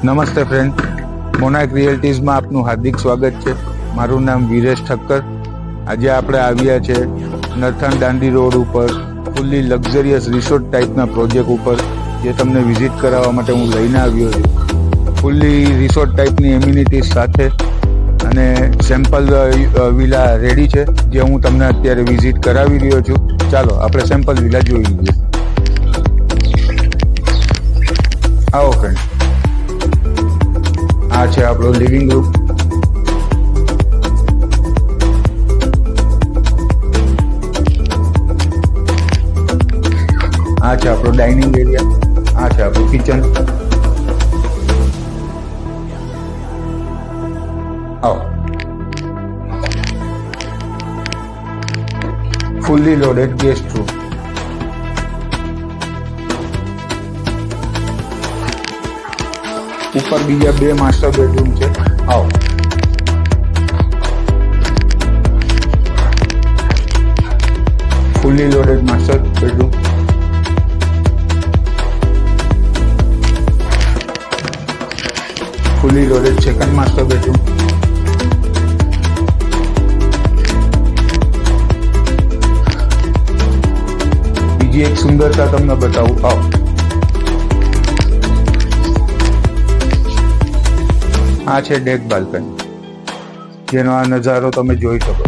નમસ્તે friend, monarch રિયલ્ટીઝમાં આપનું હાર્દિક સ્વાગત છે. મારું નામ વીરેશ ઠક્કર. આજે આપણે આવ્યા છે નરથાણ દાંડી રોડ ઉપર ફૂલ્લી લક્ઝરિયસ રિસોર્ટ ટાઈપના પ્રોજેક્ટ ઉપર, જે તમને વિઝિટ કરાવવા માટે હું લઈને આવ્યો છું. ફૂલ્લી રિસોર્ટ ટાઈપની એમ્યુનિટીઝ સાથે અને સેમ્પલ વિલા રેડી છે, જે હું તમને અત્યારે વિઝિટ કરાવી રહ્યો છું. ચાલો આપણે સેમ્પલ વિલા જોઈ લઈએ. આવો ફ્રેન્ડ, આ છે આપણો લિવિંગ રૂમ. આ છે આપણો ડાઇનિંગ એરિયા. આ છે આપણું કિચન. આવો, ફુલ્લી લોડેડ ગેસ્ટ રૂમ. ઉપર બીજા 2 માસ્ટર બેડરૂમ છે. આવો, fully loaded master bedroom. Fully loaded second master bedroom. બીજી એક સુંદરતા તમને બતાવું. આવો, આ છે ડેક બાલ્કની, જેનો આ નજારો તમે જોઈ શકો.